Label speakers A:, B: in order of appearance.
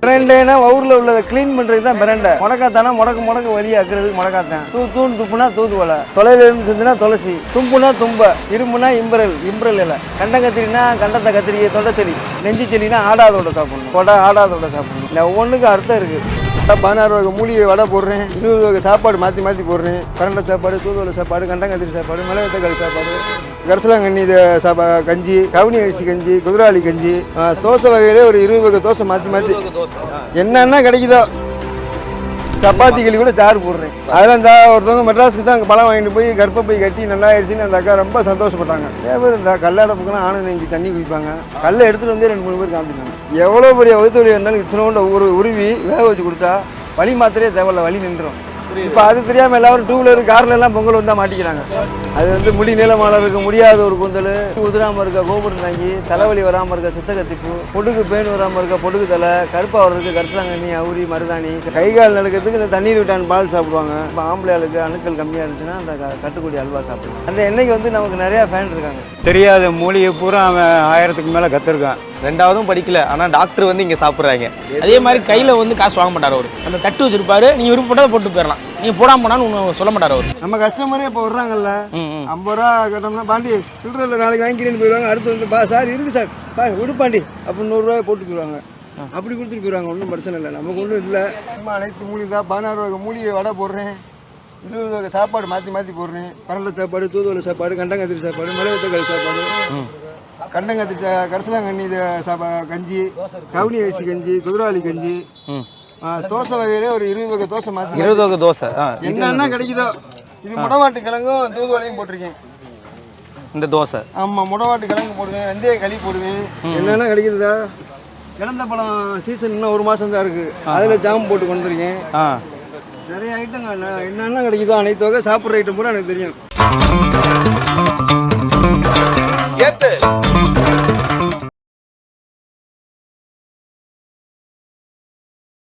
A: பிரண்டைனா ஊரில் உள்ளதை க்ளீன் பண்ணுறது தான் பிரண்டை. முடக்காத்தானா முடக்கு வழியாக்குறதுக்கு முடக்காத்தான். தூண் துப்புனா தூதுவலை, தொலைல இருந்து செஞ்சுனா துளசி, தும்புனா தும்ப, இரும்புனா இம்பரல் இலை, கண்டங்கத்திரினா கண்டத்தை கத்திரிக்கை, தொண்டைச்செடி, நெஞ்சு செடினா ஆடாதோட சாப்பிடணும், கொடை ஆடாதோட சாப்பிடணும். இல்லை ஒவ்வொன்றுக்கும் அர்த்தம் இருக்குது. 16 வகை மூலிகை வடை போடுறேன், 20 வகை சாப்பாடு மாற்றி போடுறேன். கரண்டை சாப்பாடு, தூதுவளை சாப்பாடு, கண்டங்கத்திரி சாப்பாடு, மிளகு தக்காளி சாப்பாடு, கரிசலாங்கண்ணி கஞ்சி, கவுனி அரிசி கஞ்சி, குதிராளி கஞ்சி, தோசை வகையிலே ஒரு 20 வகை தோசை மாற்றி என்னென்ன கிடைக்குதோ. சப்பாத்தி கிளி கூட சாறு போடுறேன். அதெல்லாம் ஒருத்தவங்க மெட்ராஸுக்கு தான் அங்கே பழம் வாங்கிட்டு போய் கர்ப்பப்பை கட்டி நல்லா ஆயிடுச்சுன்னு அந்த அக்கா ரொம்ப சந்தோஷப்பட்டாங்க. நிறைய பேர் இந்த கல்லடப்புக்குன்னா ஆனந்த நெஞ்சு தண்ணி குடிப்பாங்க. கல்லை எடுத்துகிட்டு வந்து 2-3 பேர் காமிச்சிட்டாங்க. எவ்வளோ பெரிய வகுத்து வலி இருந்தாலும் இத்தனோட ஒரு உருவி வேக வச்சு கொடுத்தா வலி மாத்திரையே தேவையில்ல, வலி நின்றுடும். இப்போ அது தெரியாமல் எல்லாரும் 2 வீலர் கார்ல எல்லாம் பொங்கல் வந்தால் மாட்டிக்கிறாங்க. அது முடி நீளமாக இருக்க முடியாத ஒரு கூந்தல், உதிராமல் இருக்க கோபுரம் தாங்கி, தலைவலி வராமல் இருக்க சித்தகத்திப்பு, பொடுகு பேன் வராமல் இருக்க பொடுகு தலை, கருப்பாக வர்றதுக்கு கரிசலாங்கண்ணி, அவுரி, மருதாணி, கை கால் நடக்கிறதுக்கு இந்த தண்ணீர் விட்டான் பால் சாப்பிடுவாங்க. இப்போ ஆம்பளையாளுக்கு அணுக்கள் கம்மியாக இருந்துச்சுன்னா அந்த கட்டுக்குடி அல்வா சாப்பிடுவாங்க. அந்த எண்ணெய்க்கு நமக்கு நிறையா ஃபேன் இருக்காங்க.
B: தெரியாத மூலிகை பூரா அவன் 1000க்கு மேலே கற்றுருக்கான். 2வதும் படிக்கல, ஆனால் டாக்டர் இங்கே சாப்பிட்றாங்க.
C: அதே மாதிரி கையில் காசு வாங்க மாட்டார் அவர். அந்த தட்டு வச்சிருப்பாரு, நீ விருப்பப்பட்டதை போட்டு போயிடலாம், நீ போடாம போனான்னு ஒன்றும் சொல்ல மாட்டார் அவர்.
A: நம்ம கஸ்டமரே இப்போ வர்றாங்கல்ல, 50 ரூபா கட்டோம்னா பாண்டி சில்லற நாளைக்கு வாங்கிக்கிறேன்னு போயிடுவாங்க. அடுத்து வந்து சார் இருக்கு சார் விடுப்பாண்டி அப்படின்னு 100 ரூபாய் போட்டு போயிடுவாங்க. அப்படி கொடுத்துட்டு போயிடுவாங்க. ஒன்றும் பிரச்சனை இல்லை, நமக்கு ஒன்றும் இல்லை. சும்மா அனைத்து மூலிகை தான். 16 வகை மூலிகை வடை போடுறேன், 20 வகை சாப்பாடு மாற்றி போடுறேன். கரண்டை சாப்பாடு, தூதுவளை சாப்பாடு, கண்டங்கத்திரி சாப்பாடு, மிளகு தக்காளி சாப்பாடு, கண்டங்கத்திரி கரிசலாங்கண்ணி கஞ்சி, கவுனி அரிசி கஞ்சி, குதிராளி கஞ்சி, தோசை வகையிலே ஒரு 20 வகை தோசை மாற்றி
B: 20 வகை தோசை
A: என்னென்ன கிடைக்குதோ. இது முடவாட்டு கிழங்கும் தூதுவளையும் போட்டிருக்கேன்
B: இந்த தோசை.
A: ஆமாம், முடவாட்டு கிழங்கு போடுவேன், வெந்தய களி போடுவேன். என்னென்ன கிடைக்குதா? இழந்த பழம் சீசன் இன்னும் 1 மாதம் தான் இருக்குது. அதில் ஜாம் போட்டு கொண்டுருக்கேன். நிறைய ஐட்டங்க என்னென்ன கிடைக்குதோ அனைத்து வகை சாப்பிட்ற ஐட்டம் கூட எனக்கு தெரியும்.